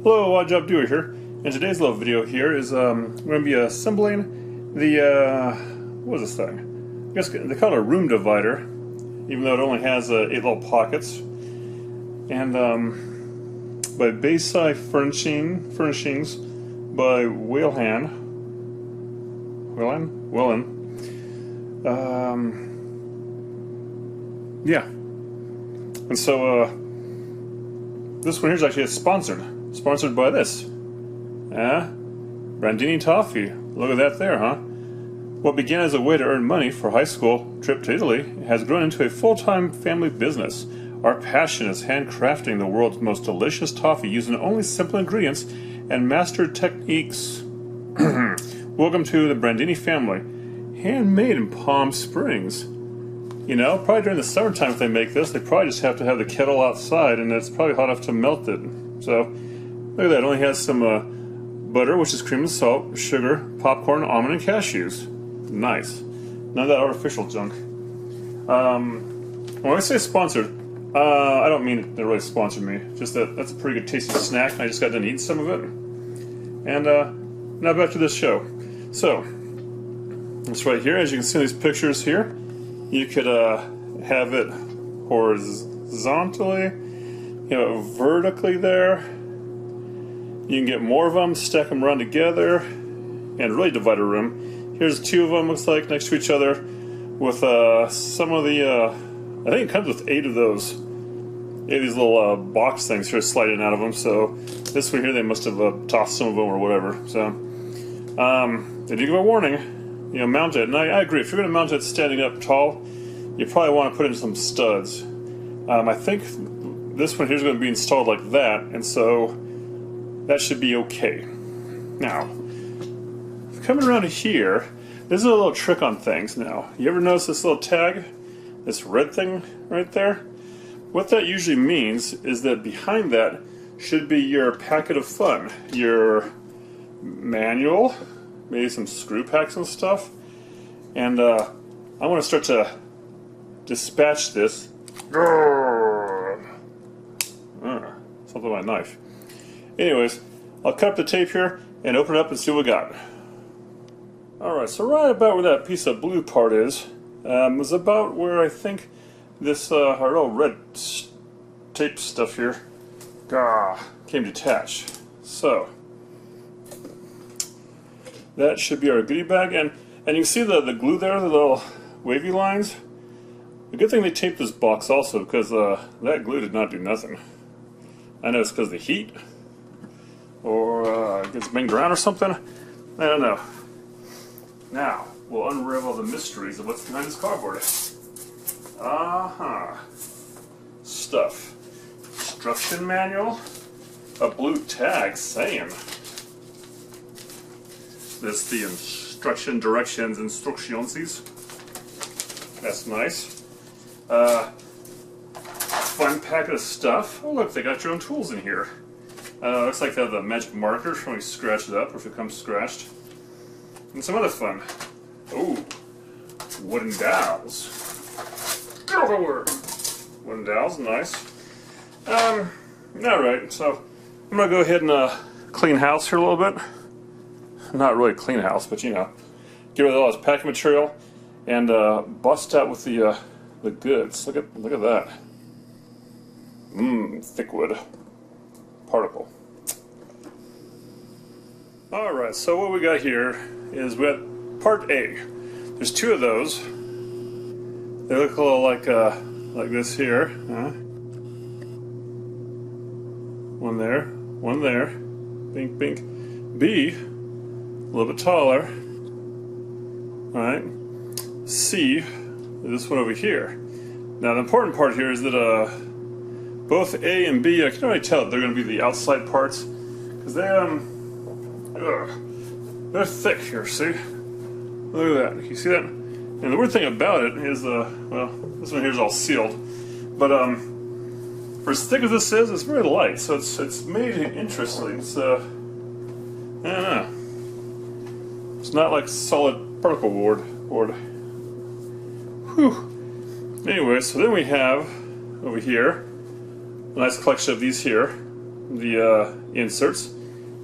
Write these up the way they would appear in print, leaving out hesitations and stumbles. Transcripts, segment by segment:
Hello, Odd Job Doer here. And today's little video here is we're going to be assembling the, what is this thing? I guess they call it a room divider, even though it only has 8 little pockets. And by Bayside Furnishings by Whalen. Yeah. And so this one here is actually sponsored by this. Brandini Toffee. Look at that there, huh? What began as a way to earn money for a high school trip to Italy has grown into a full-time family business. Our passion is handcrafting the world's most delicious toffee using only simple ingredients and mastered techniques. Welcome to the Brandini family. Handmade in Palm Springs. You know, probably during the summertime if they make this, they probably just have to have the kettle outside and it's probably hot enough to melt it. So, look at that. It only has some butter, which is cream and salt, sugar, popcorn, almond, and cashews. Nice. None of that artificial junk. When I say sponsored, I don't mean they really sponsored me. Just that that's a pretty good tasty snack and I just got done eating some of it. And now back to this show. So, this right here, as you can see in these pictures here, you could have it horizontally, vertically there. You can get more of them, stack them around together, and really divide a room. Here's 2 of them, looks like, next to each other, with some of the, I think it comes with 8 of those. 8 of these little box things here sliding out of them, so this one here they must have tossed some of them or whatever. So, they do give a warning. Mount it. And I agree, if you're going to mount it standing up tall, you probably want to put in some studs. I think this one here is going to be installed like that, and so that should be okay. Now, coming around to here, this is a little trick on things now. You ever notice this little tag? This red thing right there? What that usually means is that behind that should be your packet of fun. Your manual, maybe some screw packs and stuff. And I want to start to dispatch this. Something with my knife. Anyways, I'll cut up the tape here and open it up and see what we got. Alright, so right about where that piece of blue part is about where I think this our little red tape stuff here came detached. So that should be our goodie bag, and you can see the glue there, the little wavy lines. The good thing they taped this box also, because that glue did not do nothing. I know it's because of the heat, or it's been ground or something. I don't know. Now, we'll unravel the mysteries of what's behind this cardboard. Stuff. Instruction manual. A blue tag saying this the instructions. That's nice. Fun packet of stuff. Oh look, they got your own tools in here. Looks like they have the magic markers when we scratch it up, or if it comes scratched. And some other fun. Ooh, wooden dowels. Get over! Wooden dowels, nice. Alright, so I'm gonna go ahead and clean house here a little bit. Not really clean house, but get rid of all this packing material and bust out with the goods. Look at that. Thick wood particle. All right, so what we got here is we got part A. There's 2 of those. They look a little like this here. One there. Bink, bink. B. A little bit taller. Alright. C, this one over here. Now the important part here is that both A and B, I can already tell that they're going to be the outside parts, because they're thick here, see? Look at that. You see that? And the weird thing about it is, well, this one here is all sealed, but for as thick as this is, it's very light, so it's made interesting. It's I don't know. It's not like solid particle board. Whew. Anyway, so then we have over here a nice collection of these here. the inserts.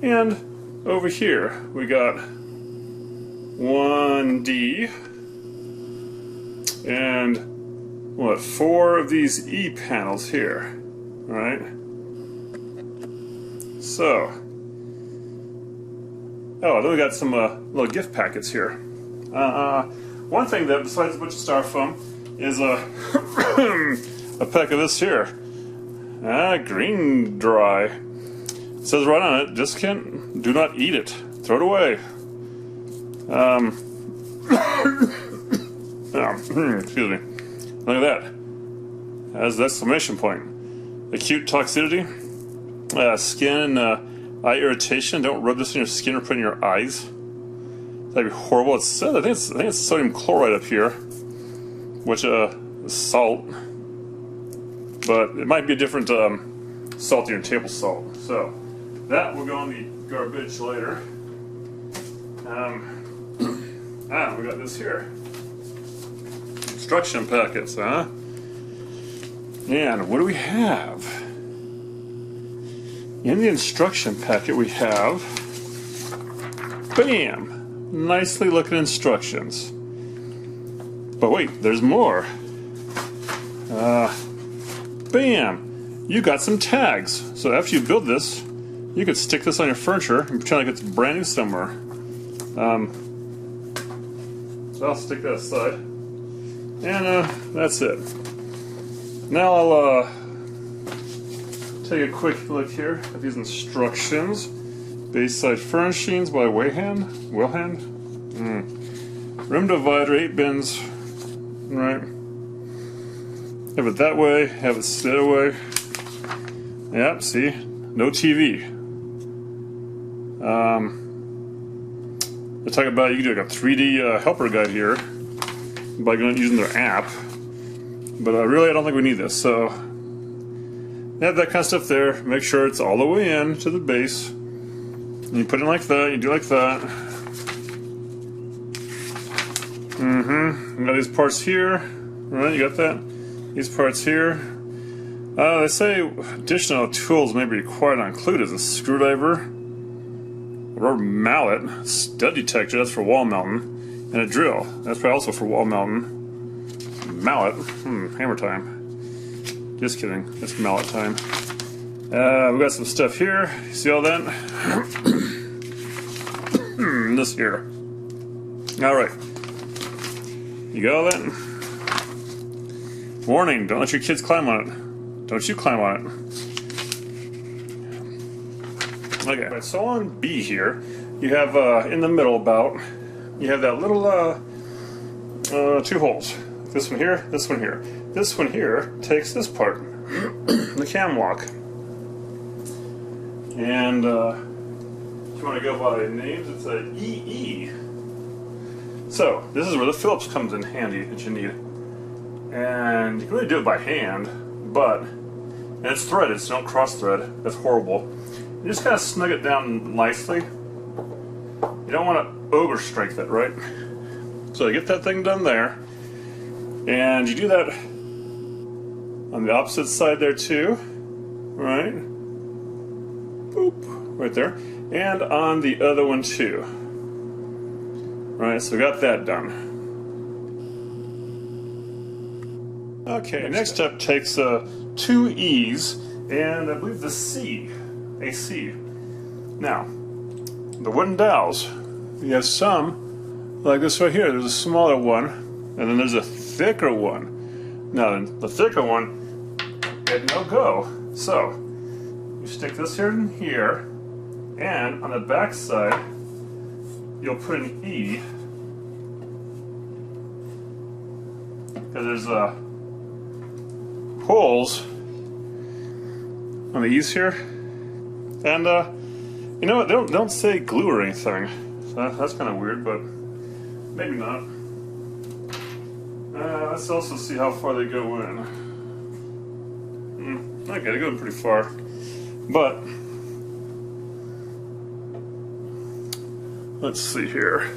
And over here we got 1D and what, 4 of these E panels here, right? So, oh, then we got some little gift packets here. One thing that, besides a bunch of styrofoam, is a a pack of this here. Green dry. It says right on it, do not eat it. Throw it away. Excuse me. Look at that. Has the exclamation point. Acute toxicity, skin and eye irritation. Don't rub this in your skin or put it in your eyes. That'd be horrible. It says, I think it's sodium chloride up here, which is salt, but it might be a different salt than your table salt. So that will go in the garbage later. We got this here. Instruction packets, huh? And what do we have? In the instruction packet we have, bam, nicely looking instructions. But wait, there's more. Bam, you got some tags. So after you build this, you could stick this on your furniture and pretend like it's brand new somewhere. So I'll stick that aside. And that's it. Now I'll take a quick look here at these instructions. Bayside Furnishings by Whalen. Room divider, 8 bins. Right. Have it that way, have it that way. Yep, see? No TV. They talk about you can do like a 3D helper guide here by using their app. But really, I don't think we need this. So, have that kind of stuff there. Make sure it's all the way in to the base. And you put it like that. You do like that. You got these parts here. Right, you got that? These parts here. They say additional tools may be required to include as a screwdriver, a rubber mallet, stud detector, that's for wall mounting, and a drill. That's probably also for wall mounting. Mallet, hammer time. Just kidding, it's mallet time. We got some stuff here. You see all that? This here. Alright. You got all that? Warning, don't let your kids climb on it. Don't you climb on it. Okay, right, so on B here, you have in the middle you have that little 2 holes. This one here, this one here. This one here takes this part, the cam lock. And if you want to go by names, it's a EE. So this is where the Phillips comes in handy that you need. And you can really do it by hand, and it's threaded, so don't cross thread. That's horrible. You just kind of snug it down nicely. You don't want to over strength it, right? So you get that thing done there. And you do that on the opposite side there too, right? Boop, right there. And on the other one too. Right, so we got that done. Okay, next up takes 2 E's and I believe the C, a C. Now, the wooden dowels, you have some like this right here. There's a smaller one, and then there's a thicker one. Now, the thicker one had no go. So, you stick this here and here, and on the back side, you'll put an E, because there's holes on the E's here, and you know what? They don't say glue or anything. So that's kind of weird, but maybe not. Let's also see how far they go in. Okay, they go in pretty far, but let's see here.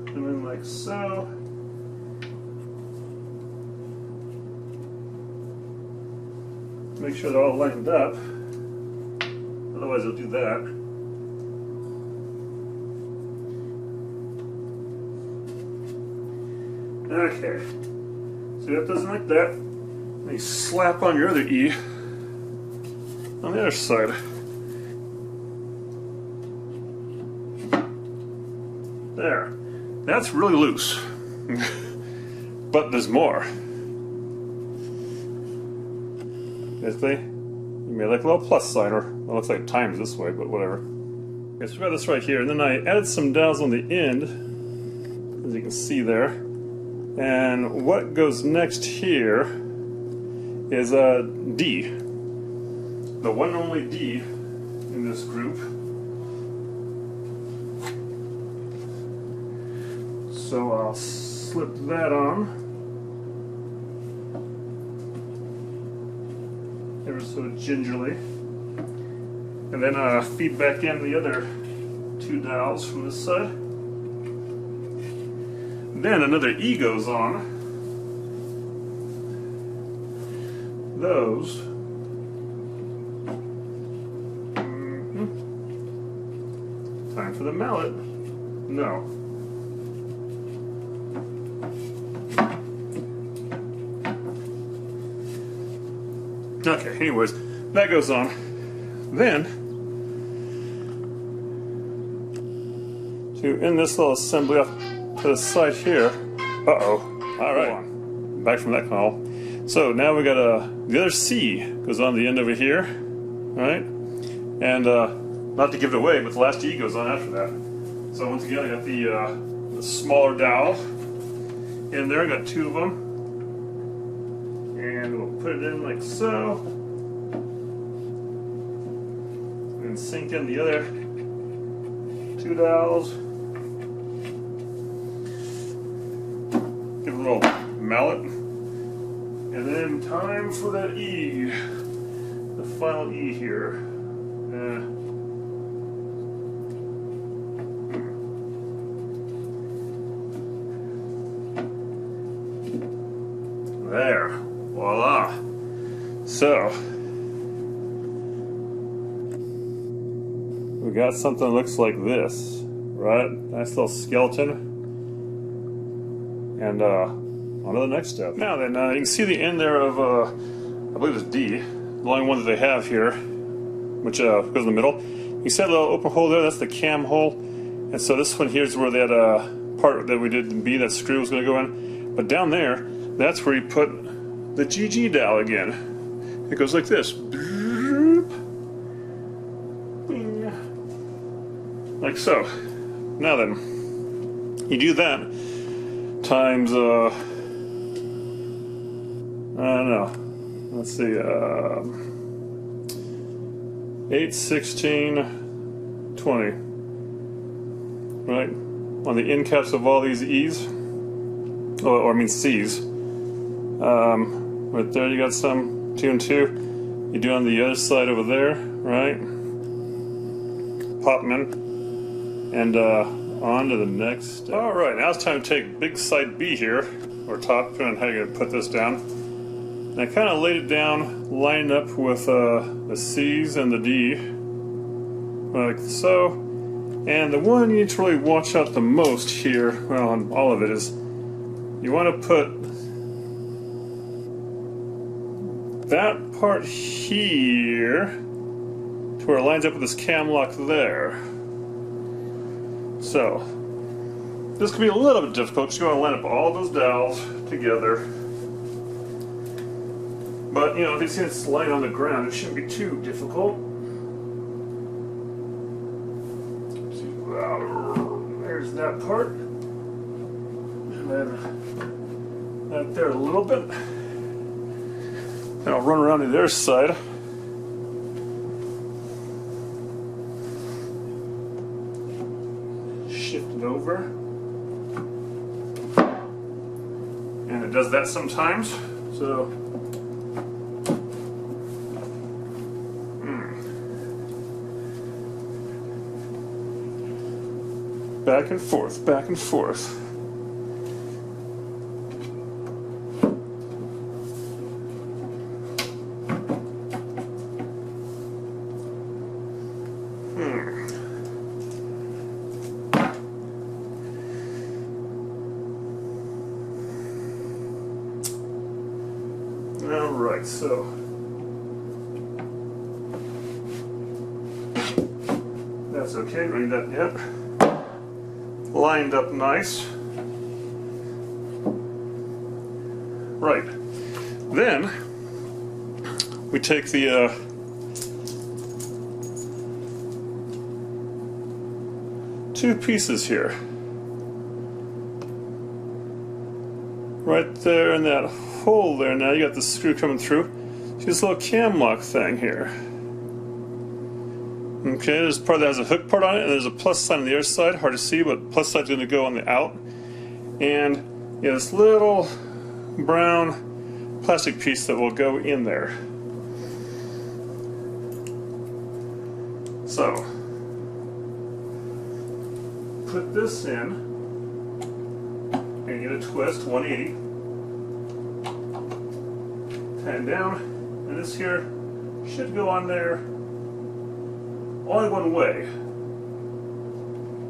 And then like so. Make sure they're all lined up. Otherwise, it'll do that. Okay, so you got this like that. And you slap on your other E on the other side. There. That's really loose. But there's more. Basically, you made like a little plus sign, or it looks like times this way, but whatever. Okay, so we got this right here, and then I added some dowels on the end, as you can see there. And what goes next here is a D. The one and only D in this group. So I'll slip that on. Ever so gingerly. And then feed back in the other two dowels from this side. Then another E goes on. Those. Time for the mallet. No. Okay, anyways, that goes on. Then, to end this little assembly off to the side here. Uh-oh. Alright. Back from that call. So now we got the other C goes on the end over here. Right? And not to give it away, but the last E goes on after that. So once again I got the smaller dowel in there. I got two of them. And we'll put it in like so. And sink in the other two dowels. Give it a little mallet. And then time for that E. The final E here. There. Voila. So, we got something that looks like this, right? Nice little skeleton. And on to the next step. Now then, you can see the end there of, I believe it's D, the only one that they have here, which goes in the middle. You see that little open hole there? That's the cam hole. And so this one here is where that part that we did in B, that screw was going to go in. But down there, that's where you put the GG dowel again. It goes like this. Like so. Now then, you do that times, I don't know, let's see, 8, 16, 20. Right? On the end caps of all these E's, or I mean C's. Right there you got some 2 and 2. You do on the other side over there, right? Pop them in, and on to the next step. All right, now it's time to take big side B here, or top, depending on how you're gonna put this down. And I kind of laid it down, lined up with the C's and the D, like so. And the one you need to really watch out the most here, well, on all of it, is you want to put that part here to where it lines up with this cam lock there. So, this could be a little bit difficult because you want to line up all those dowels together. But, you know, if you see it's lying on the ground, it shouldn't be too difficult. There's that part. And then that there a little bit. Then I'll run around to the other side. Shift it over. And it does that sometimes. So back and forth, back and forth. Right, so that's okay. Bring that, yep. Lined up nice. Right. Then we take the two pieces here. Right there in that hole there. Now you got the screw coming through. See this little cam lock thing here. Okay, there's part that has a hook part on it, and there's a plus sign on the other side. Hard to see, but plus side's going to go on the out. And you have this little brown plastic piece that will go in there. So, put this in and get a twist, 180. Tighten down, and this here should go on there only one way.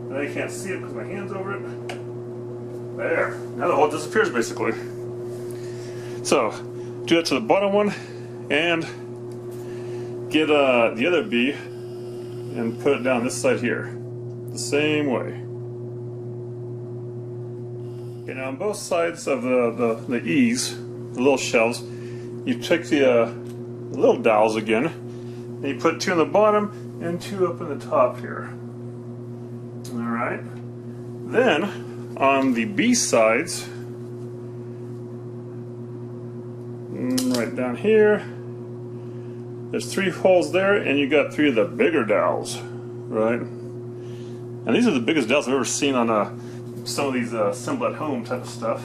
Now you can't see it because my hand's over it. There. Now the hole disappears basically. So, do that to the bottom one and get the other B and put it down this side here. The same way. Okay, now on both sides of the E's, the little shelves, you take the little dowels again, and you put two on the bottom and two up in the top here. Alright. Then, on the B sides, right down here, there's three holes there, and you got three of the bigger dowels, right? And these are the biggest dowels I've ever seen on some of these assemble at home type of stuff.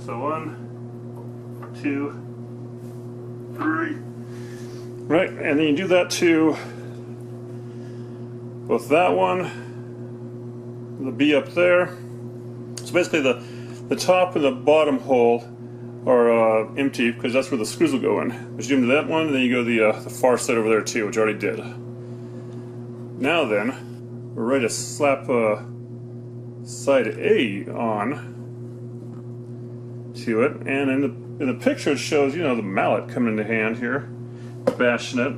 So 1, 2, 3. Right, and then you do that to both that one, the B up there. So basically the top and the bottom hole are empty because that's where the screws will go in. But you do that one, and then you go to the far side over there too, which I already did. Now then, we're ready to slap side A on to it, and in the picture it shows, you know, the mallet coming into hand here, bashing it.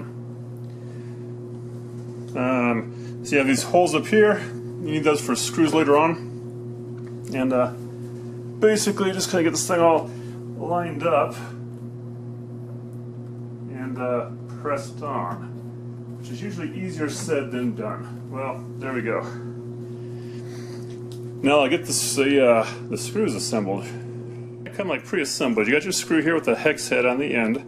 So you have these holes up here. You need those for screws later on, and basically just kind of get this thing all lined up and pressed on, which is usually easier said than done. Well, there we go. Now I get the screws assembled. They come like pre-assembled. You got your screw here with the hex head on the end.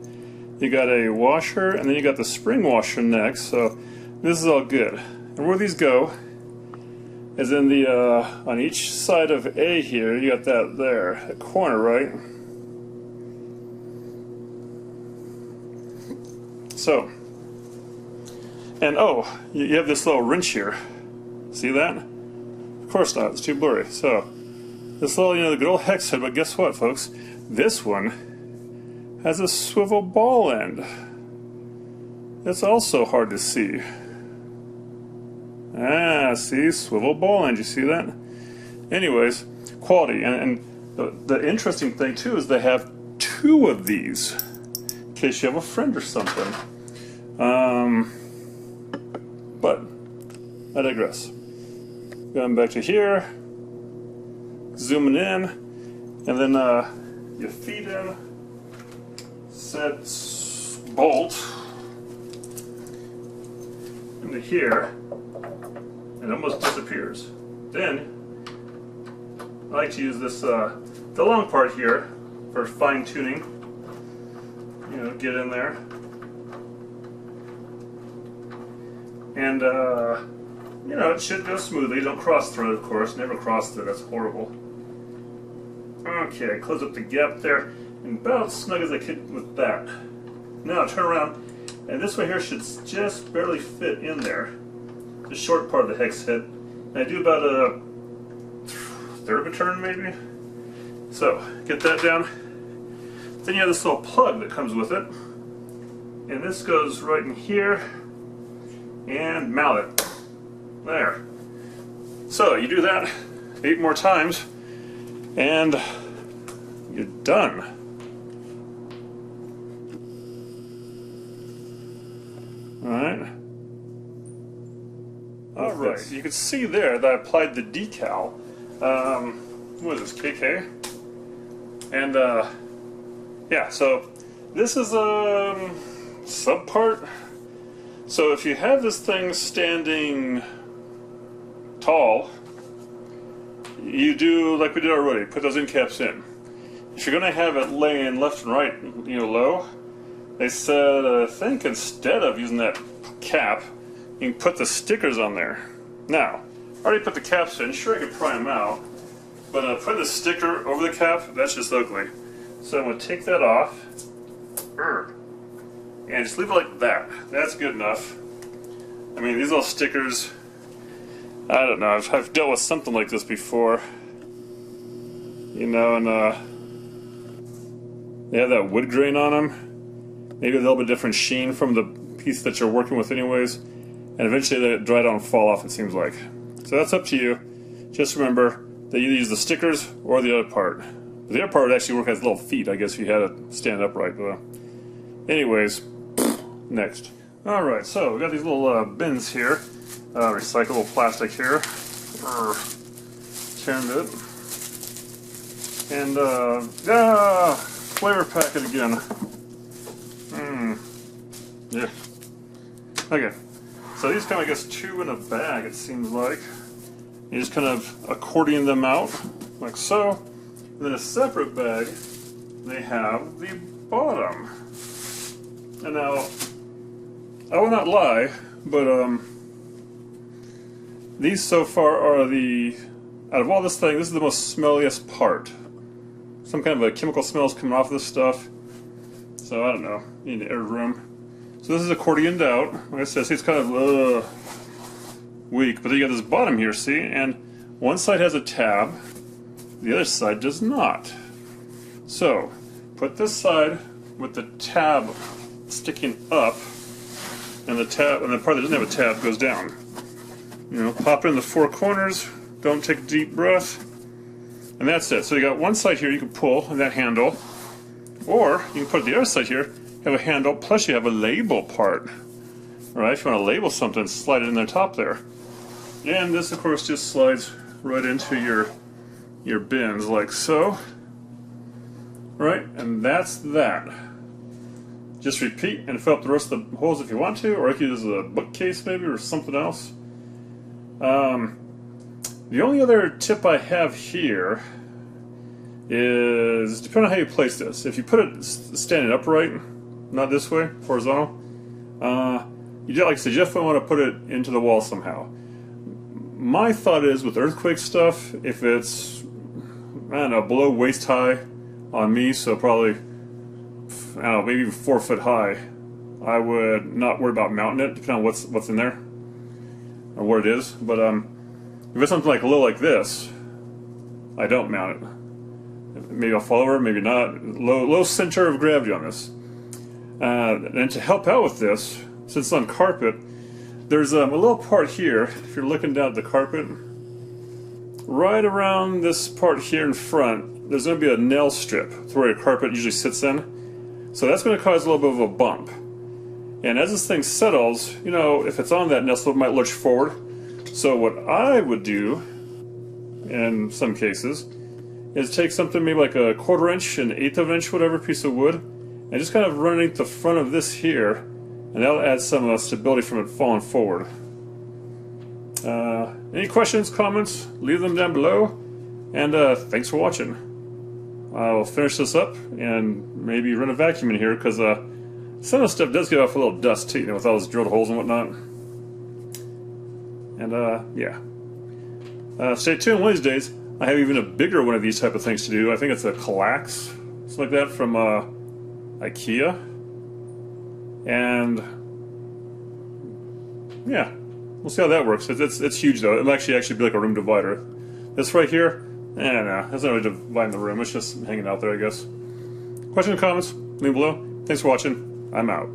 You got a washer, and then you got the spring washer next. So this is all good. And where these go is in the on each side of A here. You got that there, that corner, right? So, and oh, you have this little wrench here. See that? Of course not, it's too blurry. So, this little, you know, the good old hex head, but guess what, folks? This one has a swivel ball end. It's also hard to see. Ah, see, swivel ball end, you see that? Anyways, quality, and the interesting thing too is they have two of these, in case you have a friend or something. But I digress. Going back to here, zooming in, and then you feed in said bolt into here, and it almost disappears. Then I like to use this the long part here for fine tuning. You know, get in there. And, you know, it should go smoothly. Don't cross thread, of course. Never cross thread. That's horrible. Okay, close up the gap there. And about as snug as I could with that. Now, turn around. And this one here should just barely fit in there. The short part of the hex head. And I do about a third of a turn, maybe. So, get that down. Then you have this little plug that comes with it. And this goes right in here. And mallet. There. So you do that 8 more times and you're done. Alright. Alright, you can see there that I applied the decal. What is this, KK? And, yeah, so this is a subpart. So if you have this thing standing tall, you do like we did already, put those end caps in. If you're going to have it laying left and right, low, they said, I think instead of using that cap, you can put the stickers on there. Now, I already put the caps in. Sure, I could pry them out, but putting the sticker over the cap, that's just ugly. So I'm going to take that off, and just leave it like that. That's good enough. I mean, these little stickers, I don't know, I've dealt with something like this before. And they have that wood grain on them. Maybe a little bit different sheen from the piece that you're working with anyways. And eventually they dry down and fall off, it seems like. So that's up to you. Just remember that you either use the stickers or the other part. But the other part would actually work as little feet, I guess, if you had it stand upright. Anyways, next. Alright, so we got these little bins here. Recyclable plastic here. Turned it. And, flavor packet again. Yeah. Okay. So these come, I guess, 2 in a bag, it seems like. You just kind of accordion them out, like so. And then a separate bag, they have the bottom. And now, I will not lie, but these so far are out of all this thing, this is the most smelliest part. Some kind of a chemical smell is coming off this stuff. So I don't know, you need an air room. So this is accordioned out. Like I said, see, it's kind of weak, but then you got this bottom here, see? And one side has a tab, the other side does not. So, put this side with the tab sticking up, and the part that doesn't have a tab goes down. Pop it in the 4 corners, don't take a deep breath, and that's it. So you got one side here you can pull, and that handle, or you can put the other side here, have a handle, plus you have a label part. Alright, if you want to label something, slide it in the top there. And this, of course, just slides right into your bins, like so. Right, and that's that. Just repeat and fill up the rest of the holes if you want to, or if you use a bookcase maybe, or something else. The only other tip I have here is, depending on how you place this, if you put it standing upright, not this way, horizontal, you just, like I said, you definitely want to put it into the wall somehow. My thought is, with earthquake stuff, if it's, I don't know, below waist high on me, so probably, I don't know, maybe even 4 foot high, I would not worry about mounting it, depending on what's in there, or what it is. But if it's something like a little like this, I don't mount it. Maybe I'll fall over, maybe not. Low center of gravity on this. And to help out with this, since it's on carpet, there's a little part here, if you're looking down at the carpet, right around this part here in front, there's going to be a nail strip. It's where your carpet usually sits in. So that's going to cause a little bit of a bump. And as this thing settles, if it's on that nail strip, it might lurch forward. So what I would do, in some cases, is take something maybe like a 1/4 inch, an 1/8 of an inch, whatever, piece of wood, and just kind of run underneath the front of this here, and that'll add some stability from it falling forward. Any questions, comments, leave them down below, and thanks for watching. I'll finish this up and maybe run a vacuum in here, because some of the stuff does get off a little dust too, with all those drilled holes and whatnot. And yeah. Stay tuned. One of these days, I have even a bigger one of these type of things to do. I think it's a Kallax, something like that, from IKEA. And yeah, we'll see how that works. It's huge though. It'll actually be like a room divider. This right here, no, that's not really dividing the room. It's just hanging out there, I guess. Questions, comments, leave below. Thanks for watching. I'm out.